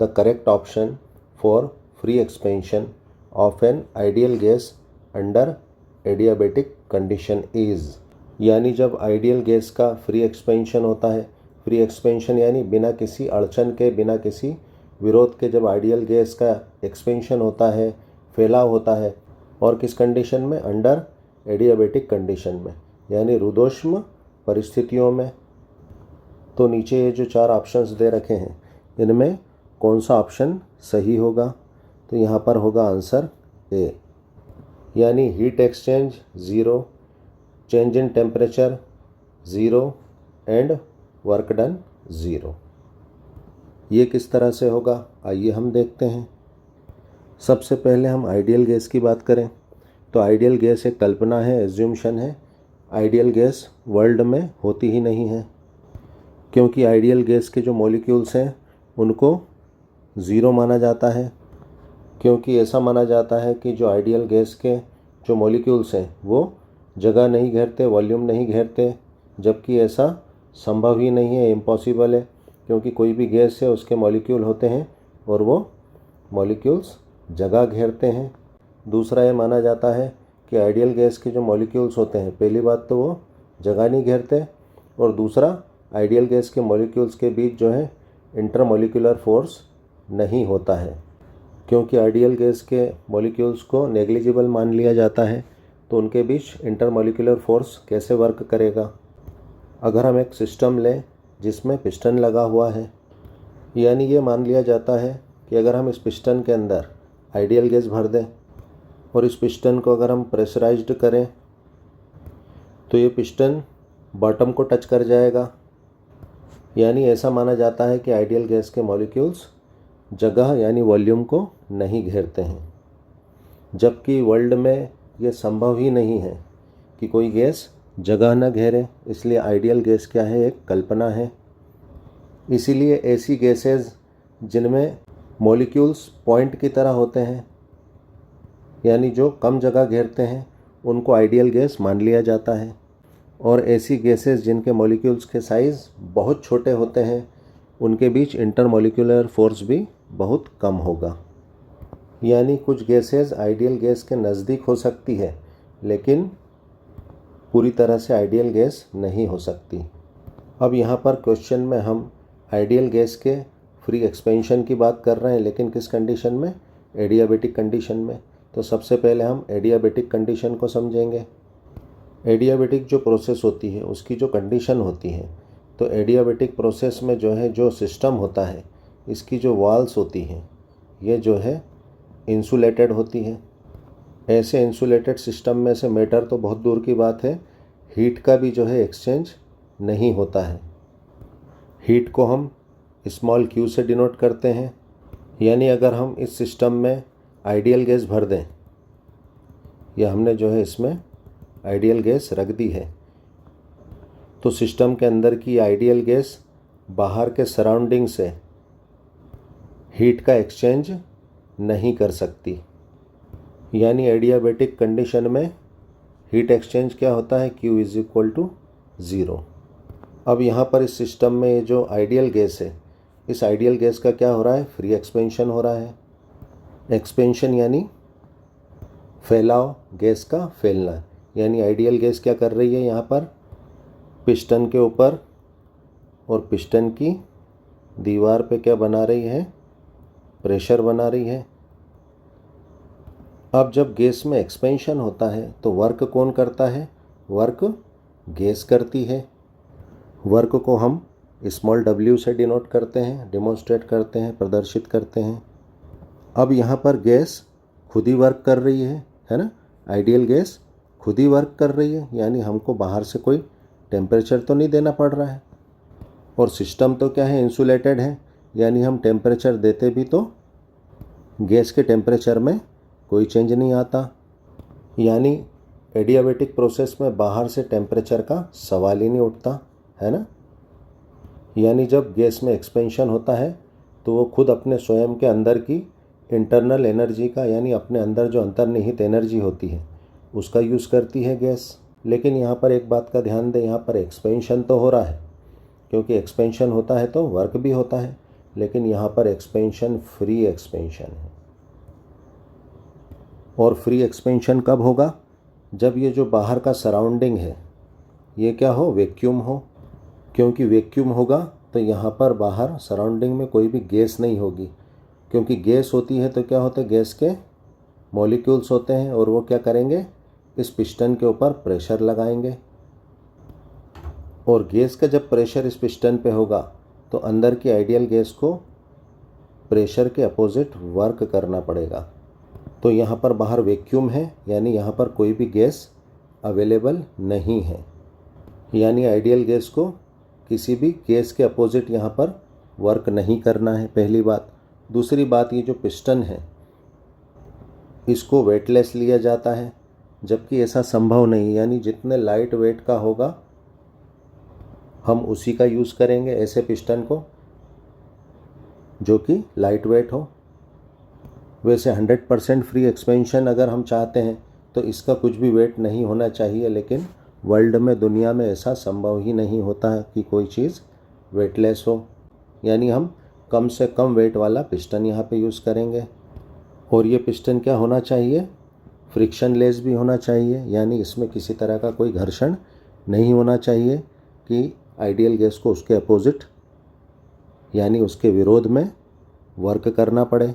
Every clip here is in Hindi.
The correct option for free expansion of an ideal gas under adiabatic condition is. यानी जब आइडियल गैस का फ्री एक्सपेंशन होता है, फ्री एक्सपेंशन यानी बिना किसी अड़चन के, बिना किसी विरोध के जब आइडियल गैस का एक्सपेंशन होता है, फैलाव होता है, और किस कंडीशन में? अंडर एडियाबेटिक कंडीशन में, यानी रुद्धोष्म परिस्थितियों में। तो नीचे ये जो 4 ऑप्शंस दे रखे हैं, इनमें कौन सा ऑप्शन सही होगा? तो यहाँ पर होगा आंसर ए, यानी heat exchange 0, change in temperature 0 and work done 0। ये किस तरह से होगा, आइए हम देखते हैं। सबसे पहले हम आइडियल गैस की बात करें तो आइडियल गैस एक कल्पना है, एज्यूम्शन है। आइडियल गैस वर्ल्ड में होती ही नहीं है, क्योंकि आइडियल गैस के जो मॉलिक्यूल्स हैं उनको 0 माना जाता है, क्योंकि ऐसा माना जाता है कि जो आइडियल गैस के जो मॉलिक्यूल्स हैं वो जगह नहीं घेरते, वॉल्यूम नहीं घेरते, जबकि ऐसा संभव ही नहीं है, इम्पॉसिबल है, क्योंकि कोई भी गैस है उसके मॉलिक्यूल होते हैं और वो मॉलिक्यूल्स जगह घेरते हैं। दूसरा ये माना जाता है कि आइडियल गैस के जो मॉलिक्यूल्स होते हैं, पहली बात तो वो जगह नहीं घेरते, और दूसरा आइडियल गैस के मॉलिक्यूल्स के बीच जो है इंटरमॉलिक्यूलर फोर्स नहीं होता है। क्योंकि आइडियल गैस के मॉलिक्यूल्स को नेग्लिजिबल मान लिया जाता है, तो उनके बीच इंटरमॉलिक्यूलर फोर्स कैसे वर्क करेगा? अगर हम एक सिस्टम लें जिसमें पिस्टन लगा हुआ है, यानी ये मान लिया जाता है कि अगर हम इस पिस्टन के अंदर आइडियल गैस भर दें और इस पिस्टन को अगर हम प्रेशराइज्ड करें तो ये पिस्टन बॉटम को टच कर जाएगा। यानी ऐसा माना जाता है कि आइडियल गैस के मॉलिक्यूल्स जगह यानी वॉल्यूम को नहीं घेरते हैं, जबकि वर्ल्ड में ये संभव ही नहीं है कि कोई गैस जगह न घेरे। इसलिए आइडियल गैस क्या है? एक कल्पना है। इसीलिए ऐसी गैसेस जिनमें मॉलिक्यूल्स पॉइंट की तरह होते हैं, यानी जो कम जगह घेरते हैं, उनको आइडियल गैस मान लिया जाता है। और ऐसी गैसेस जिनके मॉलिक्यूल्स के साइज़ बहुत छोटे होते हैं, उनके बीच इंटरमॉलिक्यूलर फोर्स भी बहुत कम होगा। यानी कुछ गैसेस आइडियल गैस के नज़दीक हो सकती है, लेकिन पूरी तरह से आइडियल गैस नहीं हो सकती। अब यहाँ पर क्वेश्चन में हम आइडियल गैस के फ्री एक्सपेंशन की बात कर रहे हैं, लेकिन किस कंडीशन में? एडियाबेटिक कंडीशन में। तो सबसे पहले हम एडियाबेटिक कंडीशन को समझेंगे। एडियाबेटिक जो प्रोसेस होती है उसकी जो कंडीशन होती है, तो एडियाबेटिक प्रोसेस में जो है जो सिस्टम होता है, इसकी जो वॉल्स होती हैं ये जो है इंसुलेटेड होती है। ऐसे इंसुलेटेड सिस्टम में से मैटर तो बहुत दूर की बात है, हीट का भी जो है एक्सचेंज नहीं होता है। हीट को हम स्मॉल q से डिनोट करते हैं। यानी अगर हम इस सिस्टम में आइडियल गैस भर दें, या हमने जो है इसमें आइडियल गैस रख दी है, तो सिस्टम के अंदर की आइडियल गैस बाहर के सराउंडिंग से हीट का एक्सचेंज नहीं कर सकती। यानी एडियाबेटिक कंडीशन में हीट एक्सचेंज क्या होता है? Q = 0। अब यहाँ पर इस सिस्टम में ये जो आइडियल गैस है, इस आइडियल गैस का क्या हो रहा है? फ्री एक्सपेंशन हो रहा है। एक्सपेंशन यानी फैलाव, गैस का फैलना। यानी आइडियल गैस क्या कर रही है? यहाँ पर पिस्टन के ऊपर और पिस्टन की दीवार पे क्या बना रही है? प्रेशर बना रही है। अब जब गैस में एक्सपेंशन होता है तो वर्क कौन करता है? वर्क गैस करती है। वर्क को हम स्मॉल w से डिनोट करते हैं, डिमॉन्स्ट्रेट करते हैं, प्रदर्शित करते हैं। अब यहाँ पर गैस खुद ही वर्क कर रही है ना? आइडियल गैस खुद ही वर्क कर रही है, यानी हमको बाहर से कोई टेम्परेचर तो नहीं देना पड़ रहा है। और सिस्टम तो क्या है? इंसुलेटेड है, यानी हम टेम्परेचर देते भी तो गैस के टेम्परेचर में कोई चेंज नहीं आता। यानी एडियाबेटिक प्रोसेस में बाहर से टेम्परेचर का सवाल ही नहीं उठता, है ना? यानी जब गैस में एक्सपेंशन होता है तो वो खुद अपने स्वयं के अंदर की इंटरनल एनर्जी का, यानी अपने अंदर जो अंतर्निहित एनर्जी होती है उसका यूज़ करती है गैस। लेकिन यहाँ पर एक बात का ध्यान दें, यहाँ पर एक्सपेंशन तो हो रहा है, क्योंकि एक्सपेंशन होता है तो वर्क भी होता है। लेकिन यहाँ पर एक्सपेंशन फ्री एक्सपेंशन है। और फ्री एक्सपेंशन कब होगा? जब ये जो बाहर का सराउंडिंग है ये क्या हो? वैक्यूम हो। क्योंकि वैक्यूम होगा तो यहाँ पर बाहर सराउंडिंग में कोई भी गैस नहीं होगी, क्योंकि गैस होती है तो क्या होता है? गैस के मॉलिक्यूल्स होते हैं और वो क्या करेंगे? इस पिस्टन के ऊपर प्रेशर लगाएंगे, और गैस का जब प्रेशर इस पिस्टन पे होगा तो अंदर की आइडियल गैस को प्रेशर के अपोजिट वर्क करना पड़ेगा। तो यहाँ पर बाहर वैक्यूम है, यानी यहाँ पर कोई भी गैस अवेलेबल नहीं है, यानी आइडियल गैस को किसी भी गैस के अपोजिट यहाँ पर वर्क नहीं करना है, पहली बात। दूसरी बात, ये जो पिस्टन है इसको वेटलेस लिया जाता है, जबकि ऐसा संभव नहीं, यानी जितने लाइट वेट का होगा हम उसी का यूज़ करेंगे, ऐसे पिस्टन को जो कि लाइट वेट हो। वैसे 100% फ्री एक्सपेंशन अगर हम चाहते हैं तो इसका कुछ भी वेट नहीं होना चाहिए, लेकिन वर्ल्ड में, दुनिया में ऐसा संभव ही नहीं होता है कि कोई चीज़ वेटलेस हो, यानी हम कम से कम वेट वाला पिस्टन यहाँ पे यूज़ करेंगे। और ये पिस्टन क्या होना चाहिए? फ्रिक्शन लेस भी होना चाहिए, यानी इसमें किसी तरह का कोई घर्षण नहीं होना चाहिए कि आइडियल गैस को उसके अपोजिट यानी उसके विरोध में वर्क करना पड़े।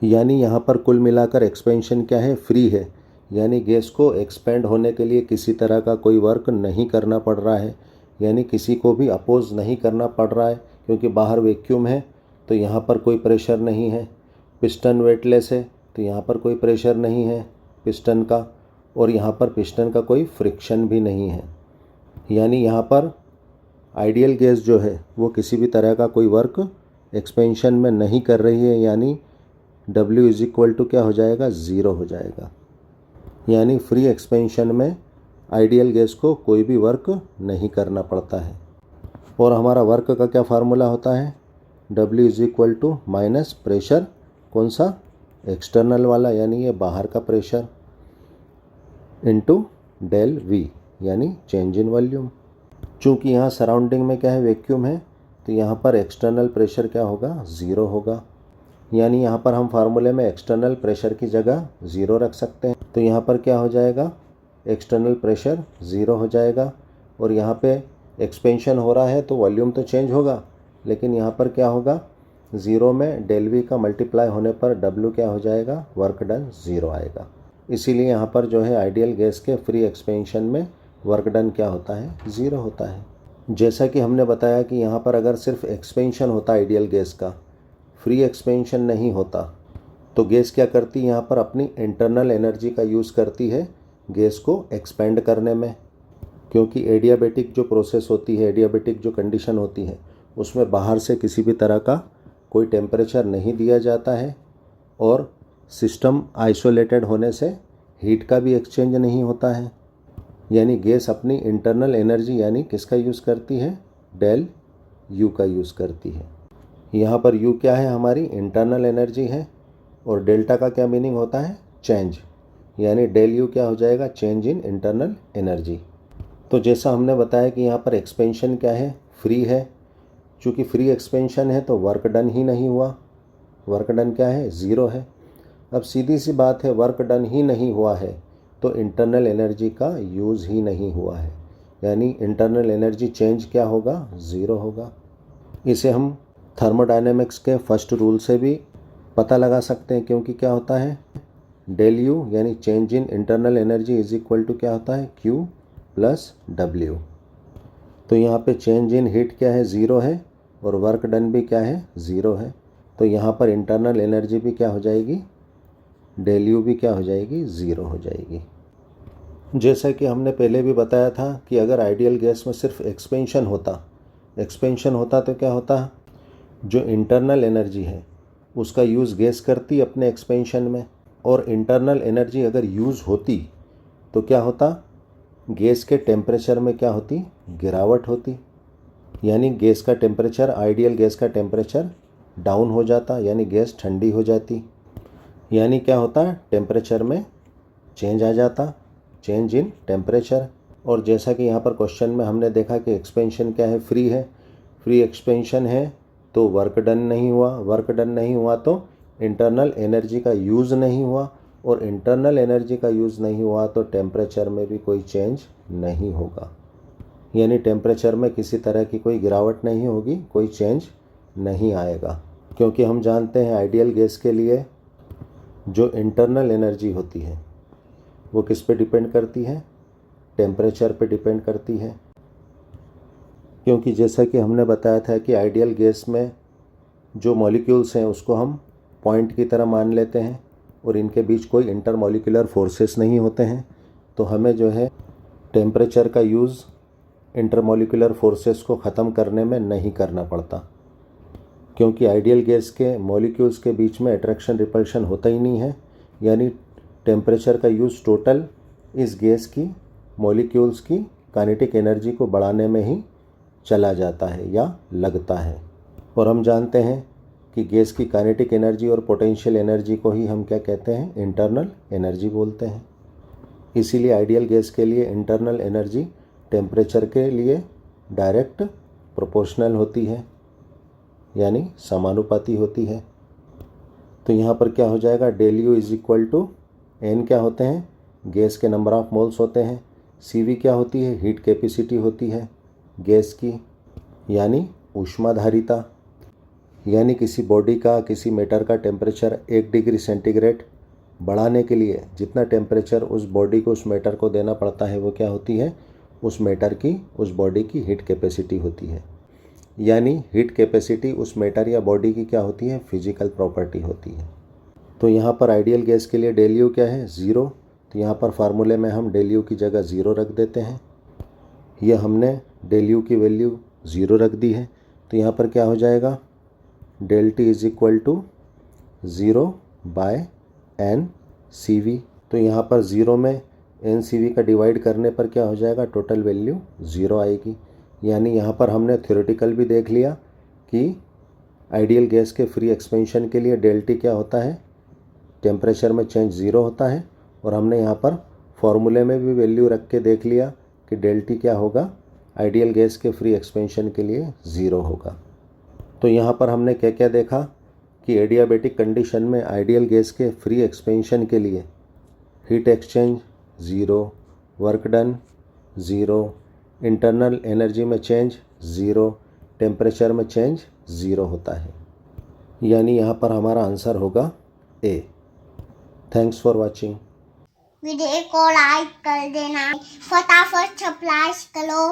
यानी यहाँ पर कुल मिलाकर एक्सपेंशन क्या है? फ्री है, यानी गैस को एक्सपेंड होने के लिए किसी तरह का कोई वर्क नहीं करना पड़ रहा है, यानी किसी को भी अपोज नहीं करना पड़ रहा है, क्योंकि बाहर वैक्यूम है तो यहाँ पर कोई प्रेशर नहीं है। पिस्टन वेटलेस है तो यहाँ पर कोई प्रेशर नहीं है पिस्टन का, और यहाँ पर पिस्टन का कोई फ्रिक्शन भी नहीं है, यानी यहाँ पर आइडियल गैस जो है वो किसी भी तरह का कोई वर्क एक्सपेंशन में नहीं कर रही है, यानी W इज इक्वल टू क्या हो जाएगा? 0 हो जाएगा। यानी फ्री एक्सपेंशन में आइडियल गैस को कोई भी वर्क नहीं करना पड़ता है। और हमारा वर्क का क्या फार्मूला होता है? W is equal to minus pressure, कौन सा? एक्सटर्नल वाला, यानी ये बाहर का प्रेशर, इनटू डेल V, यानी चेंज इन वॉल्यूम। चूँकि यहाँ सराउंडिंग में क्या है? वैक्यूम है, तो यहाँ पर एक्सटर्नल प्रेशर क्या होगा? 0 होगा। यानी यहाँ पर हम फार्मूले में एक्सटर्नल प्रेशर की जगह 0 रख सकते हैं, तो यहाँ पर क्या हो जाएगा? एक्सटर्नल प्रेशर 0 हो जाएगा। और यहाँ पे एक्सपेंशन हो रहा है तो वॉल्यूम तो चेंज होगा, लेकिन यहाँ पर क्या होगा? 0 में डेल V का मल्टीप्लाई होने पर W क्या हो जाएगा? वर्क डन 0 आएगा। इसीलिए यहाँ पर जो है आइडियल गैस के फ्री एक्सपेंशन में वर्क डन क्या होता है? 0 होता है। जैसा कि हमने बताया कि यहाँ पर अगर सिर्फ एक्सपेंशन होता आइडियल गैस का, फ्री एक्सपेंशन नहीं होता, तो गैस क्या करती है? यहाँ पर अपनी इंटरनल एनर्जी का यूज़ करती है गैस को एक्सपेंड करने में, क्योंकि एडियाबेटिक जो प्रोसेस होती है, एडियाबेटिक जो कंडीशन होती है, उसमें बाहर से किसी भी तरह का कोई टेम्परेचर नहीं दिया जाता है, और सिस्टम आइसोलेटेड होने से हीट का भी एक्सचेंज नहीं होता है, यानी गैस अपनी इंटरनल एनर्जी यानी किसका यूज़ करती है? डेल U का यूज़ करती है। यहाँ पर U क्या है? हमारी इंटरनल एनर्जी है, और डेल्टा का क्या मीनिंग होता है? चेंज, यानी डेल U क्या हो जाएगा? Change in internal energy. तो जैसा हमने बताया कि यहाँ पर एक्सपेंशन क्या है? फ्री है। चूँकि फ्री एक्सपेंशन है तो वर्क डन ही नहीं हुआ, वर्क डन क्या है? 0 है। अब सीधी सी बात है, वर्क डन ही नहीं हुआ है तो इंटरनल एनर्जी का यूज़ ही नहीं हुआ है, यानी इंटरनल एनर्जी चेंज क्या होगा? 0 होगा। इसे हम थर्मोडायनेमिक्स के फर्स्ट रूल से भी पता लगा सकते हैं, क्योंकि क्या होता है? डेल U यानी change in internal energy is equal to क्या होता है? Q plus W। तो यहाँ पे चेंज इन हीट क्या है? 0 है, और वर्क डन भी क्या है? 0 है। तो यहाँ पर इंटरनल एनर्जी भी क्या हो जाएगी? डेल U भी क्या हो जाएगी? 0 हो जाएगी। जैसा कि हमने पहले भी बताया था कि अगर आइडियल गैस में सिर्फ एक्सपेंशन होता तो क्या होता? जो इंटरनल एनर्जी है उसका यूज़ गैस करती अपने एक्सपेंशन में, और इंटरनल एनर्जी अगर यूज़ होती तो क्या होता? गैस के टेम्परेचर में क्या होती? गिरावट होती, यानी गैस का टेम्परेचर, आइडियल गैस का टेम्परेचर डाउन हो जाता, यानी गैस ठंडी हो जाती, यानी क्या होता? टेम्परेचर में चेंज आ जाता, चेंज इन टेम्परेचर। और जैसा कि यहाँ पर क्वेश्चन में हमने देखा कि एक्सपेंशन क्या है? फ्री है। फ्री एक्सपेंशन है तो वर्क डन नहीं हुआ, वर्क डन नहीं हुआ तो इंटरनल एनर्जी का यूज़ नहीं हुआ, और इंटरनल एनर्जी का यूज़ नहीं हुआ तो टेम्परेचर में भी कोई चेंज नहीं होगा, यानी टेम्परेचर में किसी तरह की कोई गिरावट नहीं होगी, कोई चेंज नहीं आएगा। क्योंकि हम जानते हैं आइडियल गैस के लिए जो इंटरनल एनर्जी होती है वो किस पे डिपेंड करती है, टेम्परेचर पे डिपेंड करती है। क्योंकि जैसा कि हमने बताया था कि आइडियल गैस में जो मॉलिक्यूल्स हैं उसको हम पॉइंट की तरह मान लेते हैं और इनके बीच कोई इंटरमॉलिक्यूलर फोर्सेस नहीं होते हैं, तो हमें जो है टेम्परेचर का यूज़ इंटरमॉलिक्यूलर फोर्सेस को ख़त्म करने में नहीं करना पड़ता। क्योंकि आइडियल गैस के मॉलिक्यूल्स के बीच में अट्रैक्शन रिपल्शन होता ही नहीं है, यानी टेम्परेचर का यूज़ टोटल इस गैस की मॉलिक्यूल्स की काइनेटिक एनर्जी को बढ़ाने में ही चला जाता है या लगता है। और हम जानते हैं कि गैस की काइनेटिक एनर्जी और पोटेंशियल एनर्जी को ही हम क्या कहते हैं, इंटरनल एनर्जी बोलते हैं। इसीलिए आइडियल गैस के लिए इंटरनल एनर्जी टेम्परेचर के लिए डायरेक्ट प्रोपोर्शनल होती है, यानी समानुपाती होती है। तो यहाँ पर क्या हो जाएगा, del U is equal to n क्या होते हैं, गैस के नंबर ऑफ मोल्स होते हैं, सी वी क्या होती है, हीट कैपेसिटी होती है गैस की, यानी ऊष्माधारिता। यानी किसी बॉडी का, किसी मैटर का टेम्परेचर 1 डिग्री सेंटीग्रेड बढ़ाने के लिए जितना टेम्परेचर उस बॉडी को, उस मैटर को देना पड़ता है, वो क्या होती है, उस मैटर की, उस बॉडी की हीट कैपेसिटी होती है। यानी हीट कैपेसिटी उस मैटर या बॉडी की क्या होती है, फिजिकल प्रॉपर्टी होती है। तो यहाँ पर आइडियल गैस के लिए डेल यू क्या है, 0। तो यहाँ पर फार्मूले में हम डेल यू की जगह 0 रख देते हैं। यह हमने डेल यू की वैल्यू 0 रख दी है। तो यहाँ पर क्या हो जाएगा, del T is equal to 0 by n C V. तो यहाँ पर 0 में एन सी वी का डिवाइड करने पर क्या हो जाएगा, टोटल वैल्यू 0 आएगी। यानी यहाँ पर हमने थ्योरेटिकल भी देख लिया कि आइडियल गैस के फ्री एक्सपेंशन के लिए डेल टी क्या होता है, टेम्परेचर में चेंज 0 होता है। और हमने यहाँ पर फॉर्मूले में भी वैल्यू रख के देख लिया कि डेल टी क्या होगा, आइडियल गैस के फ्री एक्सपेंशन के लिए 0 होगा। तो यहाँ पर हमने क्या क्या देखा कि एडियाबेटिक कंडीशन में आइडियल गैस के फ्री एक्सपेंशन के लिए heat exchange 0, work done 0, internal energy में चेंज 0, टेम्परेचर में चेंज 0 होता है। यानी यहाँ पर हमारा आंसर होगा A. Thanks for watching. Video को लाइक कर देना, फटाफट सब्सक्राइब करो।